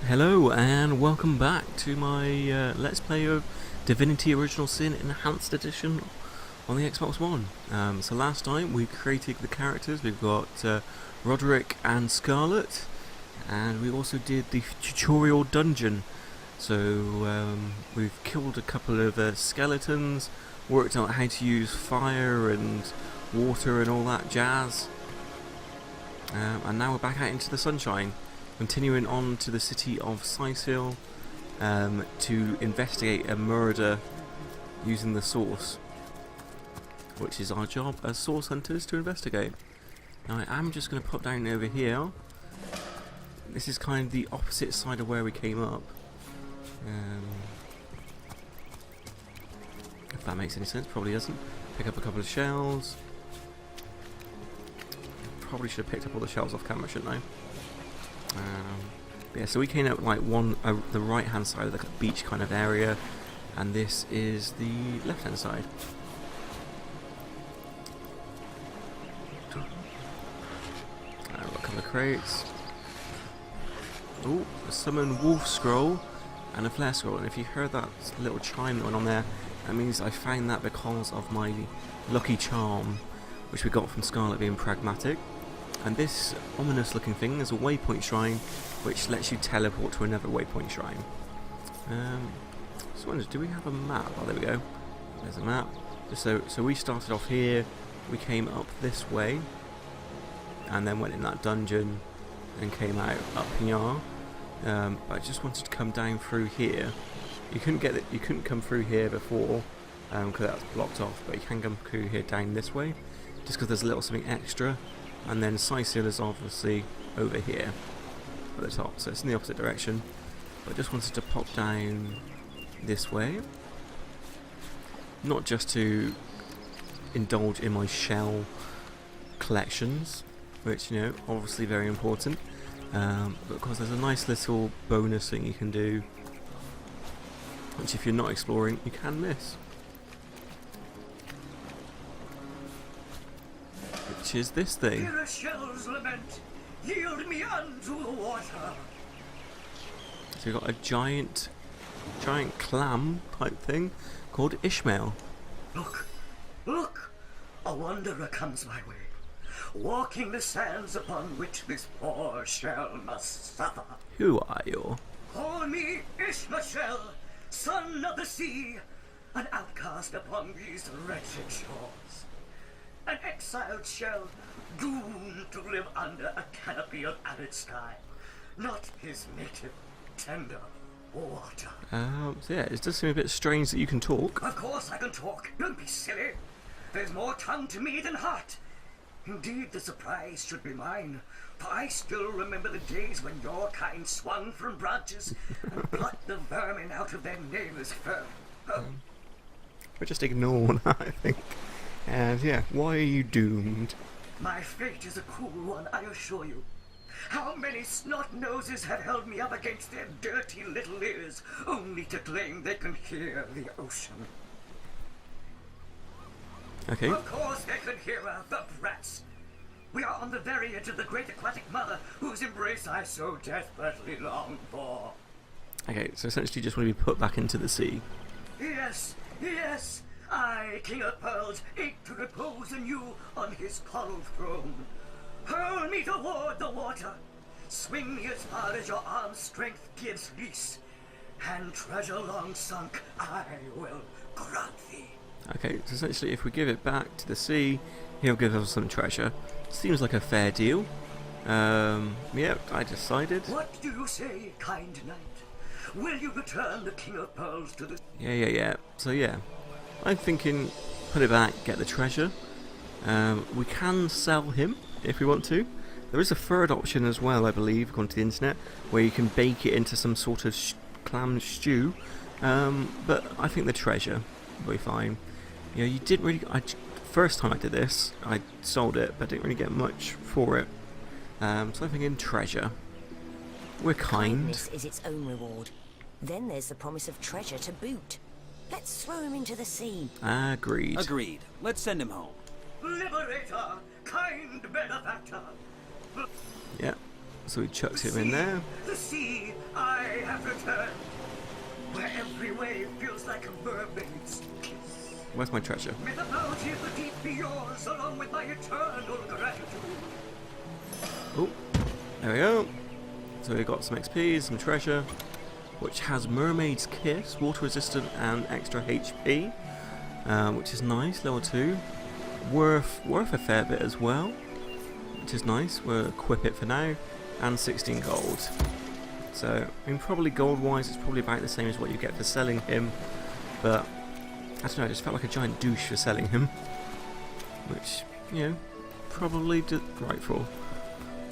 Hello and welcome back to my Let's Play of Divinity Original Sin Enhanced Edition on the Xbox One. So last time we created the characters. We've got Roderick and Scarlet, and we also did the tutorial dungeon. So we've killed a couple of skeletons, worked out how to use fire and water and all that jazz, and now we're back out into the sunshine. Continuing on to the city of Sicil to investigate a murder using the source, which is our job as source hunters to investigate. Now I am just going to pop down over here. This is kind of the opposite side of where we came up. If that makes any sense, probably doesn't. Pick up a couple of shells. Probably should have picked up all the shells off camera, shouldn't I? Yeah, so we came out like the right hand side of the beach kind of area, and this is the left hand side. Got a couple of crates. Oh, a summon wolf scroll and a flare scroll, and if you heard that little chime that went on there, that means I found that because of my lucky charm, which we got from Scarlet being pragmatic. And this ominous looking thing is a waypoint shrine, which lets you teleport to another waypoint shrine. So I wonder, do we have a map? Oh, there we go. There's a map. So we started off here, we came up this way, and then went in that dungeon, and came out up here. But I just wanted to come down through here. You couldn't come through here before, because that's blocked off. But you can come through here down this way, just because there's a little something extra. And then Sicil is obviously over here at the top, so it's in the opposite direction. But I just wanted to pop down this way, not just to indulge in my shell collections, which, you know, obviously very important, but because there's a nice little bonus thing you can do, which if you're not exploring, you can miss. Which is this thing. Hear a shell's lament, yield me unto the water. So we've got a giant clam type thing called Ishmael. Look, look, a wanderer comes my way, walking the sands upon which this poor shell must suffer. Who are you? Call me Ishmael, son of the sea, an outcast upon these wretched shores. An exiled shell, doomed to live under a canopy of arid sky, not his native, tender water. So yeah, it does seem a bit strange that you can talk. Of course I can talk, don't be silly. There's more tongue to me than heart. Indeed, the surprise should be mine, for I still remember the days when your kind swung from branches and plucked the vermin out of their neighbor's fur. We'll just ignore that, I think. And yeah, why are you doomed? My fate is a cruel one, I assure you. How many snot noses have held me up against their dirty little ears, only to claim they can hear the ocean. Okay. Of course they can hear her, the brats. We are on the very edge of the great aquatic mother, whose embrace I so desperately long for. Okay, so essentially you just want to be put back into the sea. Yes, yes. I, King of Pearls, ache to repose anew on his coral throne. Hurl me toward the water, swing me as far as your arm's strength gives lease, and treasure long sunk I will grant thee. Okay, so essentially if we give it back to the sea, he'll give us some treasure. Seems like a fair deal. Yeah, I decided. What do you say, kind knight? Will you return the King of Pearls to the... Yeah. So yeah, I'm thinking put it back, get the treasure. We can sell him if we want to. There is a third option as well, I believe, according to the internet, where you can bake it into some sort of clam stew. But I think the treasure will be fine. You know, you didn't really... First time I did this, I sold it, but I didn't really get much for it. So I'm thinking treasure. We're kind. Kindness is its own reward. Then there's the promise of treasure to boot. Let's throw him into the sea. Agreed. Agreed. Let's send him home. Liberator, kind benefactor. Yeah. So he chucks him in there. The sea, I every wave feels like a mermaid's kiss. Where's my treasure? May the bounty of the deep be yours, along with my eternal gratitude. Oh, there we go. So we got some XP, some treasure, which has Mermaid's Kiss, water resistant and extra HP, which is nice, level 2. Worth a fair bit as well, which is nice. We'll equip it for now, and 16 gold. So, I mean, probably gold-wise, it's probably about the same as what you get for selling him, but I don't know, I just felt like a giant douche for selling him, which, you know, probably rightful.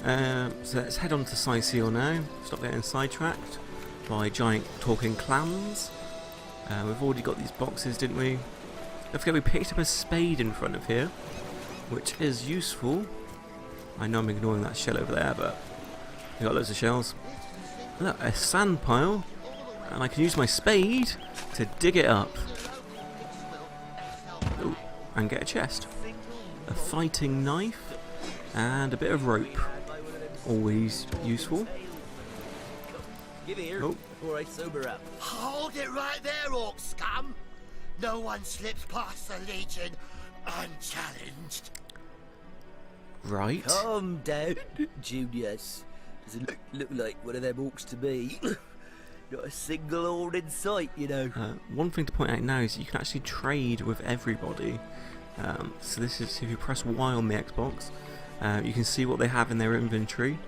So let's head on to Seal now. Stop getting sidetracked by giant talking clams. We've already got these boxes, didn't we? Don't forget we picked up a spade in front of here, which is useful. I know I'm ignoring that shell over there, but we got loads of shells. Look, a sand pile, and I can use my spade to dig it up. Ooh, and get a chest. A fighting knife, and a bit of rope. Always useful. Give here before I sober up. Hold it right there, orc scum! No one slips past the Legion unchallenged. Right. Calm down, Junius. Doesn't look like one of them orcs to me. Not a single ord in sight, you know. One thing to point out now is you can actually trade with everybody. So this is if you press Y on the Xbox, you can see what they have in their inventory,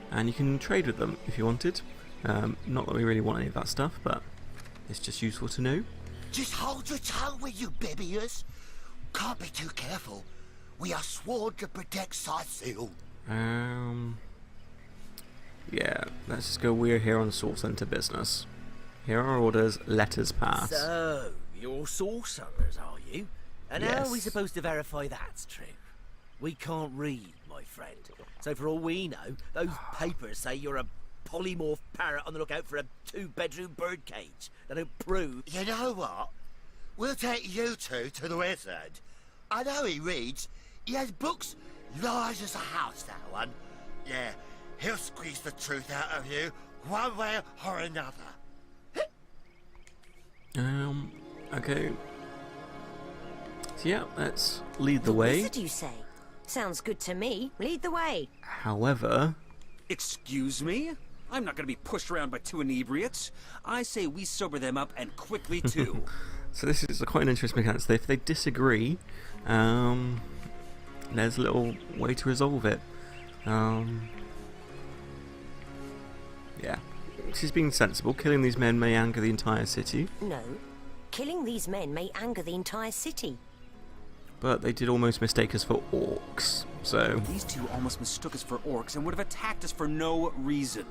and you can trade with them if you wanted. Not that we really want any of that stuff, but it's just useful to know. Just hold your tongue, will you, Bibius? Can't be too careful. We are sworn to protect Seal. Yeah, let's just go. We're here on Source Center business. Here are orders. Let us pass. So, you're sorcerers, are you? And how are we Yes. supposed to verify that's true? We can't read, my friend. So for all we know, those papers say you're a polymorph parrot on the lookout for a 2-bedroom birdcage. They don't prove... You know what? We'll take you two to the wizard. I know he reads. He has books large as a house, that one. Yeah, he'll squeeze the truth out of you, one way or another. Okay. So yeah, let's lead the The way. wizard, you say? Sounds good to me. Lead the way. However, Excuse me? I'm not going to be pushed around by two inebriates. I say we sober them up, and quickly too. so this is quite an interesting mechanic. So if they disagree, there's a little way to resolve it. Yeah. She's being sensible. Killing these men may anger the entire city. No. Killing these men may anger the entire city. But they did almost mistake us for orcs. So These two almost mistook us for orcs and would have attacked us for no reason.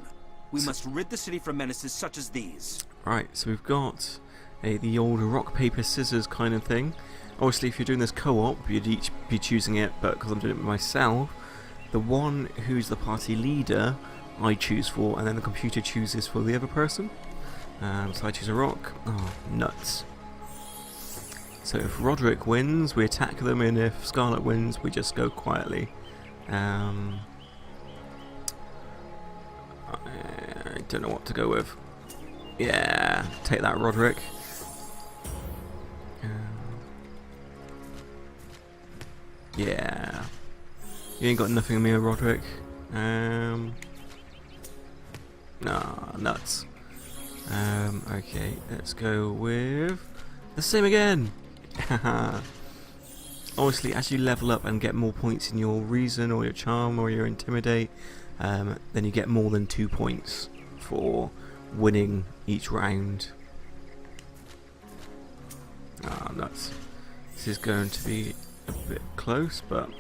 We must rid the city from menaces such as these. right, so we've got the old rock paper scissors kind of thing. Obviously, if you're doing this co-op, you'd each be choosing it. But because I'm doing it myself, the one who's the party leader, I choose for, and then the computer chooses for the other person. So I choose a rock. Oh, nuts. So if Roderick wins, we attack them, and if Scarlet wins, we just go quietly. I don't know what to go with. Yeah, take that, Roderick. Yeah. You ain't got nothing on me, Roderick. Nah, nuts. Okay, let's go with the same again. Obviously, as you level up and get more points in your reason or your charm or your intimidate, then you get more than 2 points for winning each round. Ah, nuts. This is going to be a bit close, but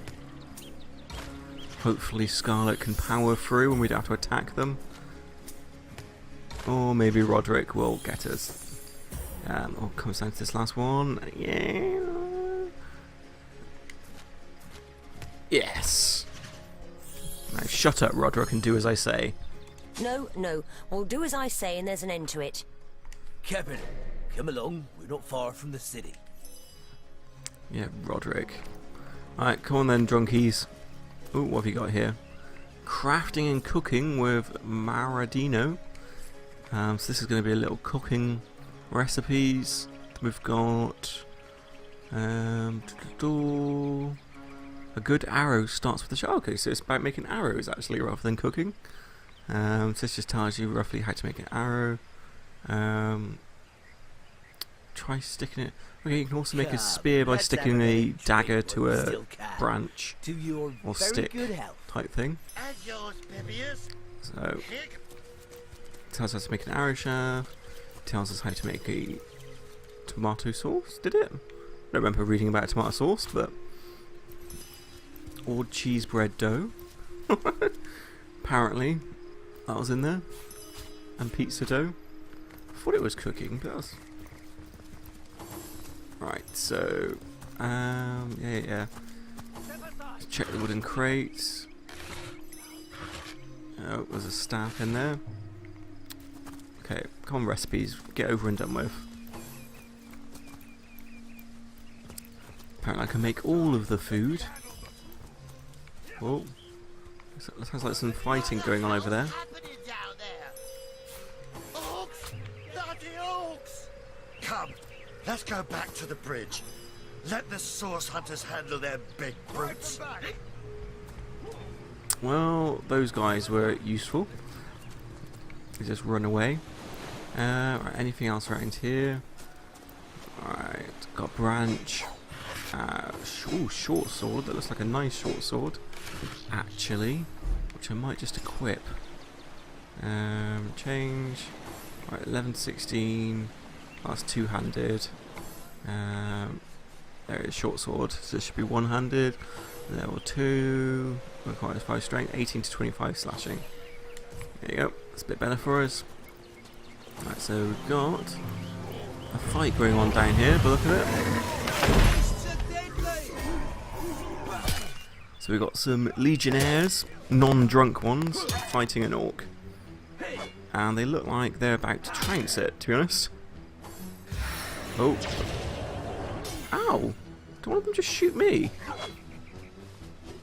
hopefully Scarlet can power through and we don't have to attack them. Or maybe Roderick will get us. It comes down to this last one. Yeah. Yes. Now shut up, Roderick, and do as I say. No, no. We'll do as I say and there's an end to it. Captain, come along. We're not far from the city. Yeah, Roderick. Alright, come on then, drunkies. Ooh, what have you got here? Crafting and cooking with Maradino. So this is going to be a little cooking recipes. We've got a good arrow starts with the shell. Okay, so it's about making arrows actually rather than cooking. So this just tells you roughly how to make an arrow. Try sticking it. Okay, you can also make a spear by sticking a dagger to a branch or stick type thing. So it tells us how to make an arrow shaft. Tells us how to make a tomato sauce. Did it? I don't remember reading about tomato sauce, but or cheese bread dough. Apparently, that was in there, and pizza dough. I thought it was cooking, but that was right. So, yeah. Let's check the wooden crates. Oh, there's a staff in there. Okay, come on, recipes, get over and done with. Apparently I can make all of the food. Oh, sounds like some fighting going on over there. Come, let's go back to the bridge. Let the source hunters handle their big brutes. Well, those guys were useful. They just run away. Right, anything else around here? Alright, got branch. Ooh, short sword. That looks like a nice short sword, actually, which I might just equip. Change. Right, 11-16. That's two-handed. There is short sword, so this should be one-handed. Level 2. Requires 5 strength. 18 to 25 slashing. There you go. That's a bit better for us. Right, so we've got a fight going on down here, but look at it. So we've got some legionnaires, non-drunk ones, fighting an orc. And they look like they're about to trounce it, to be honest. Oh. Ow! Did one of them just shoot me?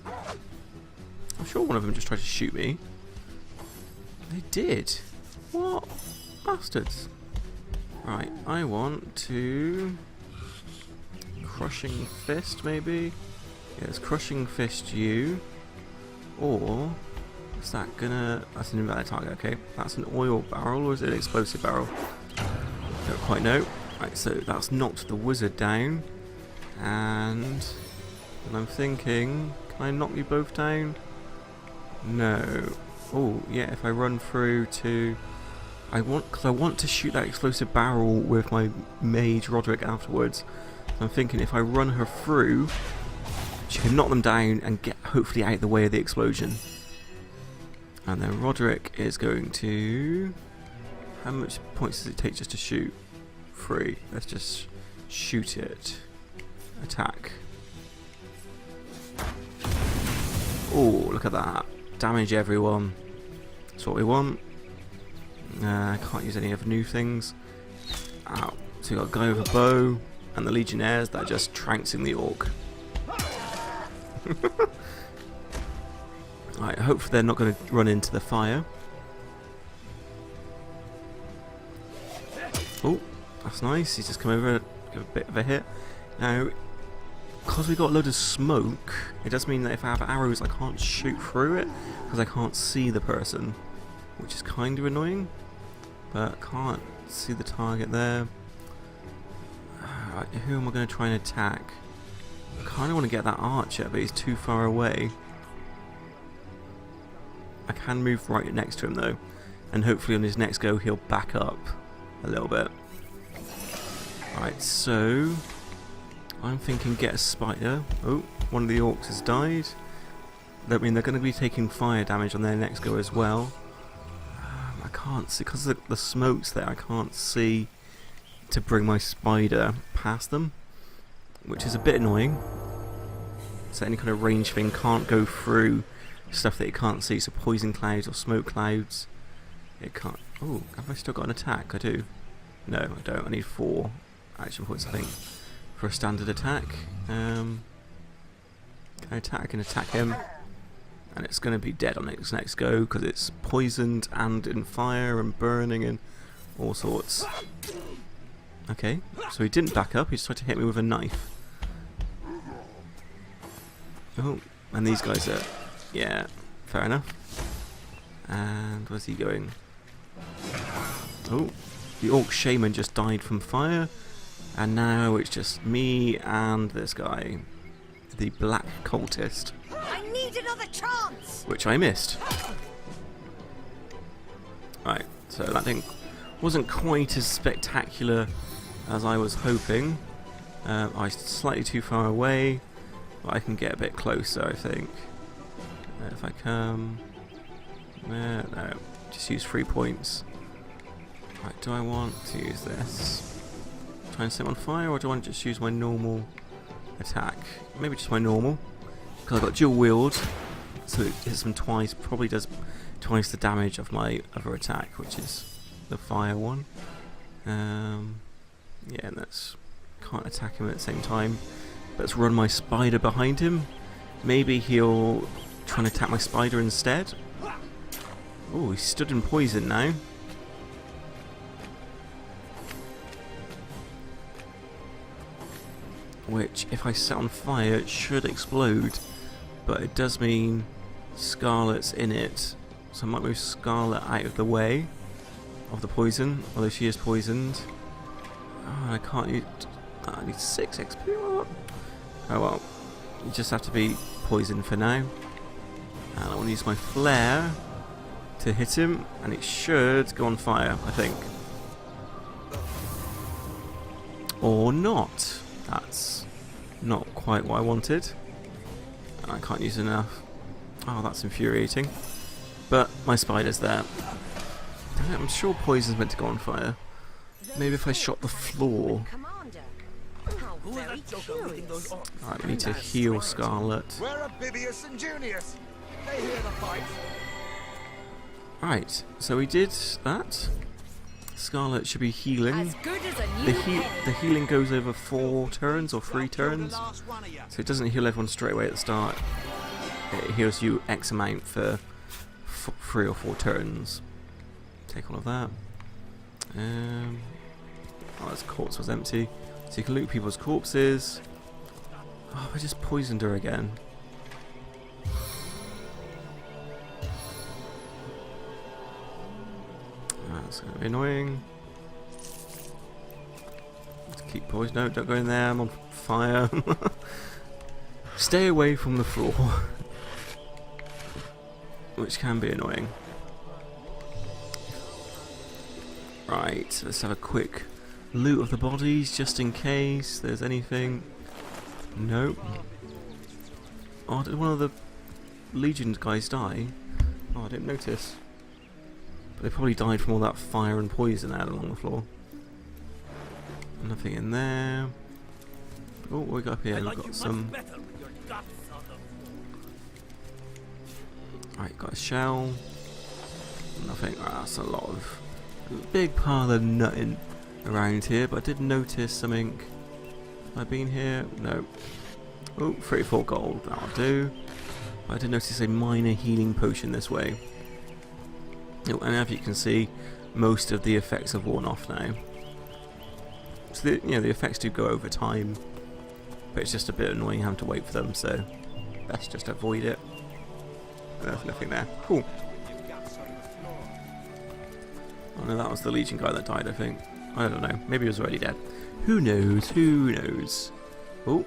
I'm sure one of them just tried to shoot me. They did. What? Bastards. Right, I want to... Crushing Fist, maybe? Yeah, it's Crushing Fist you. Or... Is that gonna... That's an invalid target, okay. That's an oil barrel, or is it an explosive barrel? Don't quite know. Right, so that's knocked the wizard down. And I'm thinking... Can I knock you both down? No. Oh, yeah, if I run through to... Because I want to shoot that explosive barrel with my mage Roderick afterwards. So I'm thinking if I run her through, she can knock them down and get hopefully out of the way of the explosion. And then Roderick is going to... How much points does it take just to shoot? 3. Let's just shoot it. Attack. Oh, look at that. Damage everyone. That's what we want. I can't use any of the new things. Ow. So we got a guy with a bow, and the legionnaires that are just trouncing the orc. Right, hopefully they're not going to run into the fire. Oh, that's nice. He's just come over, give a bit of a hit. Now, because we got a load of smoke, it does mean that if I have arrows, I can't shoot through it because I can't see the person, which is kind of annoying. But can't see the target there. Who am I going to try and attack? I kind of want to get that archer, but he's too far away. I can move right next to him though, and hopefully on his next go he'll back up a little bit. Right, so I'm thinking get a spider. Oh, one of the orcs has died. That means they're going to be taking fire damage on their next go as well. I can't see, because the smoke's there, I can't see to bring my spider past them, which is a bit annoying. So any kind of range thing can't go through stuff that it can't see, so poison clouds or smoke clouds. It can't... Oh, have I still got an attack? I do. No, I don't. I need 4 action points, I think, for a standard attack. Can I attack? I can attack him. And it's going to be dead on its next go, because it's poisoned and in fire and burning and all sorts. Okay, so he didn't back up, he just tried to hit me with a knife. Oh, and these guys are... yeah, fair enough. And where's he going? Oh, the Orc Shaman just died from fire. And now it's just me and this guy. The Black Cultist. I need another chance! Which I missed. Right, so that wasn't quite as spectacular as I was hoping. I was slightly too far away, but I can get a bit closer, I think. If I come... no, just use 3 points. Right, do I want to use this? Try and set him on fire, or do I want to just use my normal attack? Maybe just my normal. Because I've got dual wield, so it hits them twice, probably does twice the damage of my other attack, which is the fire one. Yeah, and that's... can't attack him at the same time. But let's run my spider behind him. Maybe he'll try and attack my spider instead. Oh, he's stood in poison now. Which, if I set on fire, it should explode. But it does mean Scarlet's in it. So I might move Scarlet out of the way of the poison, although she is poisoned. Oh, I can't use... I need 6 XP. What? Oh well. You just have to be poisoned for now. And I want to use my flare to hit him, and it should go on fire, I think. Or not. That's not quite what I wanted. And I can't use enough. Oh, that's infuriating. But my spider's there. Damn it, I'm sure poison's meant to go on fire. Maybe if I shot the floor. Commander, how very curious. Alright, we need to heal Scarlet. Where are Bibius and Junius? They hear the fight. Right, so we did that. Scarlet should be healing. As good as a new The healing goes over 4 turns or 3 turns. So it doesn't heal everyone straight away at the start. It heals you X amount for 3 or 4 turns. Take all of that. Oh, this corpse was empty. So you can loot people's corpses. Oh, I just poisoned her again. That's going to be annoying. Let's keep poison. No, don't go in there. I'm on fire. Stay away from the floor. Which can be annoying. Right, let's have a quick loot of the bodies just in case there's anything. Nope. Oh, did one of the Legion guys die? Oh, I didn't notice. But they probably died from all that fire and poison out along the floor. Nothing in there. Oh, what we got up here? We've got some... Right, got a shell. Nothing. Ah, that's a lot of... big pile of nutting around here, but I did notice something. Have I been here? No. Oh, 34 gold. That'll do. But I did notice a minor healing potion this way. Oh, and as you can see, most of the effects have worn off now. So the effects do go over time, but it's just a bit annoying having to wait for them. So best just avoid it. There's nothing there. Cool. Oh no, that was the Legion guy that died, I think. I don't know. Maybe he was already dead. Who knows? Who knows? Oh,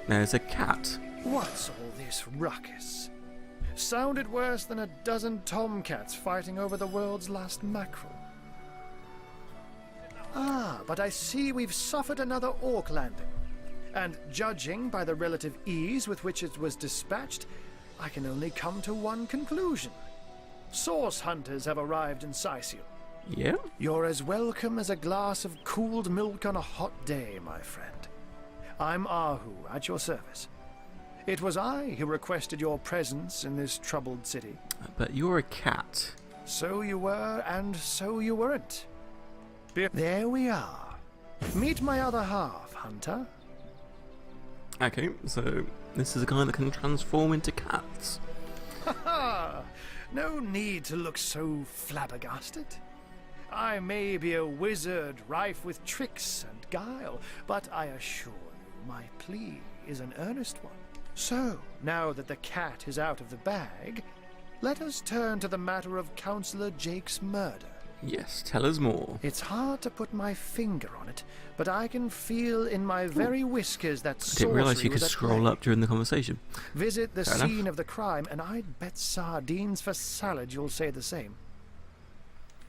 there's a cat. What's all this ruckus? Sounded worse than a dozen tomcats fighting over the world's last mackerel. Ah, but I see we've suffered another orc landing. And judging by the relative ease with which it was dispatched, I can only come to one conclusion. Source hunters have arrived in Sicil. Yeah? You're as welcome as a glass of cooled milk on a hot day, my friend. I'm Ahu, at your service. It was I who requested your presence in this troubled city. But you're a cat. So you were, and so you weren't. There we are. Meet my other half, Hunter. Okay, so this is a guy that can transform into cats. Ha ha! No need to look so flabbergasted. I may be a wizard rife with tricks and guile, but I assure you my plea is an earnest one. So, now that the cat is out of the bag, let us turn to the matter of Councillor Jake's murder. Yes, tell us more. It's hard to put my finger on it, but I can feel in my very whiskers that I didn't realise you could sorcery was at scroll play. up during the conversation. Visit the Fair scene enough. of the crime, and I'd bet sardines for salad you'll say the same.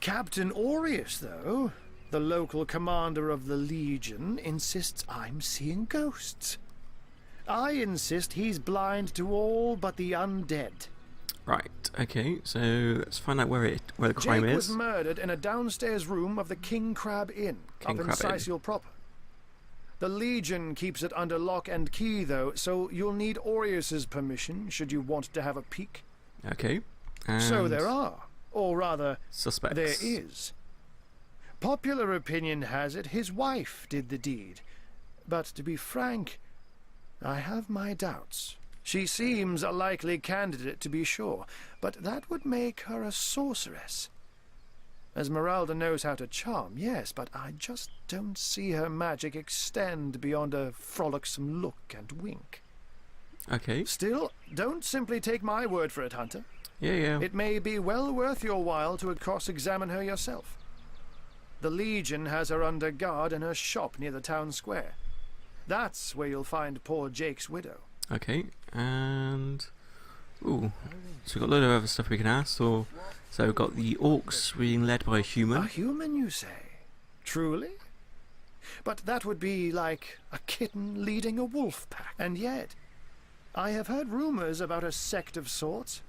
Captain Aureus, though, the local commander of the Legion, insists I'm seeing ghosts. I insist he's blind to all but the undead. Right, okay, so let's find out where the crime Jake is. was murdered in a downstairs room of the King Crab Inn, King up in Crab Inn. Sicil proper. The Legion keeps it under lock and key, though, so you'll need Aureus's permission should you want to have a peek. Okay. And So there are, or rather, suspects. there is. Popular opinion has it his wife did the deed, but to be frank, I have my doubts. She seems a likely candidate, to be sure, but that would make her a sorceress. Esmeralda knows how to charm, yes, but I just don't see her magic extend beyond a frolicsome look and wink. Okay. Still, don't simply take my word for it, Hunter. Yeah. It may be well worth your while to cross-examine her yourself. The Legion has her under guard in her shop near the town square. That's where you'll find poor Jake's widow. Okay, and ooh, so we've got a load of other stuff we can ask. So we've got the orcs being led by a A human. human, you say? Truly? But that would be like a kitten leading a wolf pack. And yet, I have heard rumors about a sect of sorts.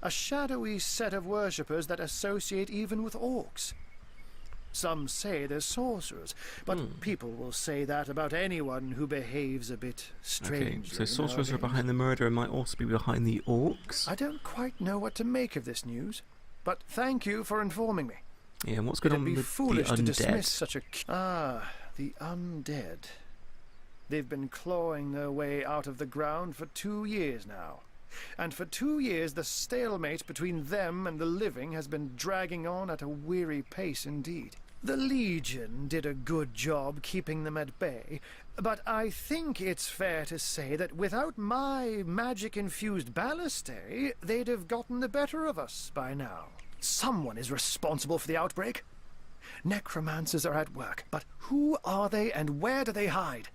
A shadowy set of worshippers that associate even with orcs. Some say they're sorcerers, but people will say that about anyone who behaves a bit Okay, strangely. so sorcerers are nowadays. behind the murder and might also be behind the orcs. I don't quite know what to make of this news, but thank you for informing me. Yeah, and what's going It'd on be with foolish the to dismiss undead? such a... the undead. They've been clawing their way out of the ground for 2 years now. And for 2 years the stalemate between them and the living has been dragging on at a weary pace indeed. The Legion did a good job keeping them at bay, but I think it's fair to say that without my magic-infused ballistae, they'd have gotten the better of us by now. Someone is responsible for the outbreak. Necromancers are at work, but who are they and where do they hide?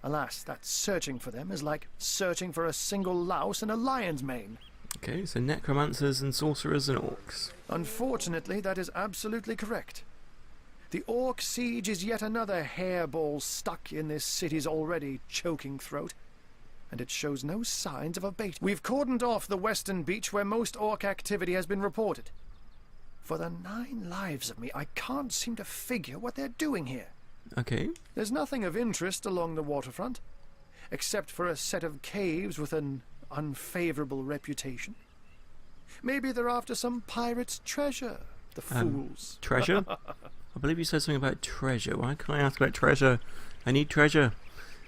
Alas, that searching for them is like searching for a single louse in a lion's mane. Okay, so necromancers and sorcerers and orcs. Unfortunately, that is absolutely correct. The orc siege is yet another hairball stuck in this city's already choking throat, and it shows no signs of abating. We've cordoned off the western beach where most orc activity has been reported. For the 9 lives of me, I can't seem to figure what they're doing here. Okay. There's nothing of interest along the waterfront, except for a set of caves with an unfavorable reputation. Maybe they're after some pirate's treasure, the fools. Treasure? I believe you said something about treasure. Why can't I ask about treasure? I need treasure.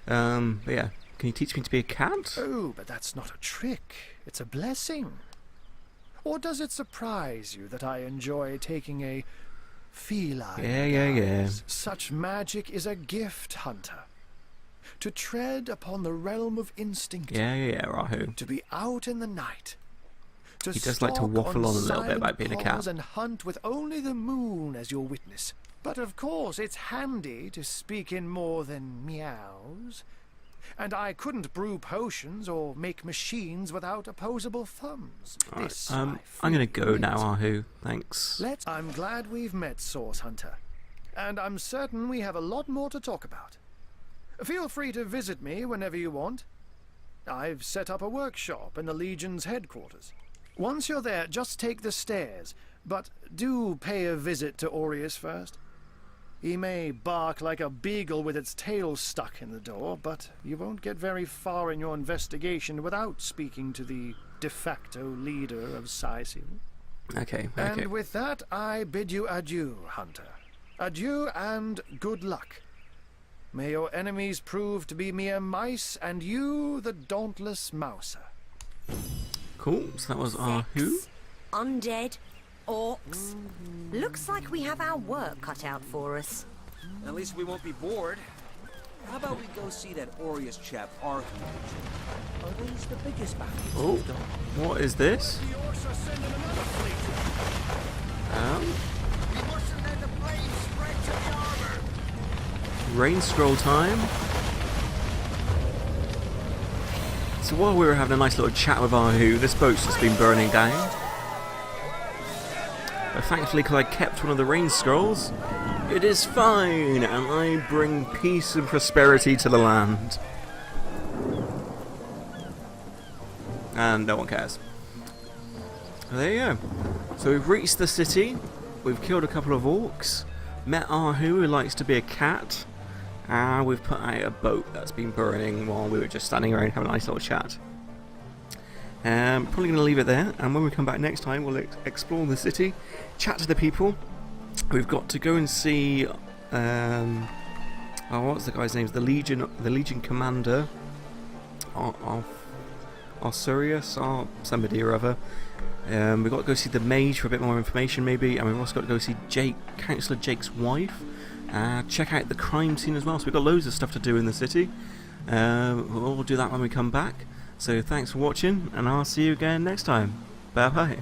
But yeah, can you teach me to be a cat? Oh, but that's not a trick. It's a blessing. Or does it surprise you that I enjoy taking a feline Yeah. guise? Such magic is a gift, Hunter. To tread upon the realm of instinct. Yeah, Rahu. To be out in the night. To He does like to stalk waffle on a little bit silent about being a cat. paws and hunt with only the moon as your witness. But of course, it's handy to speak in more than meows. And I couldn't brew potions or make machines without opposable thumbs. Alright, This I'm I gonna freely go now, admit. Rahu. Thanks. I'm glad we've met, Source Hunter. And I'm certain we have a lot more to talk about. Feel free to visit me whenever you want. I've set up a workshop in the Legion's headquarters. Once you're there, just take the stairs, but do pay a visit to Aureus first. He may bark like a beagle with its tail stuck in the door, but you won't get very far in your investigation without speaking to the de facto leader of Sicil. Okay. And with that, I bid you adieu, Hunter. Adieu and good luck. May your enemies prove to be mere mice, and you the dauntless mouser. Cool. So that was Rahu. Undead, orcs. Looks like we have our work cut out for us. At least we won't be bored. How about we go see that Aureus chap, Arthur? Are these the biggest battles Oh, we've done? what is this? The orcs are sending another fleet. We mustn't let the flames spread to the armor. Rain scroll time. So while we were having a nice little chat with Ahu, this boat's just been burning down. But thankfully, because I kept one of the rain scrolls, it is fine, and I bring peace and prosperity to the land. And no one cares. There you go. So we've reached the city, we've killed a couple of orcs, met Ahu, who likes to be a cat, and we've put out a boat that's been burning while we were just standing around having a nice little chat. Probably going to leave it there, and when we come back next time we'll explore the city, chat to the people. We've got to go and see what's the guy's name? The Legion Commander Osirius or somebody or other. We've got to go see the mage for a bit more information maybe, and we've also got to go see Councillor Jake's wife. Check out the crime scene as well, so we've got loads of stuff to do in the city. We'll do that when we come back. So thanks for watching, and I'll see you again next time. Bye bye.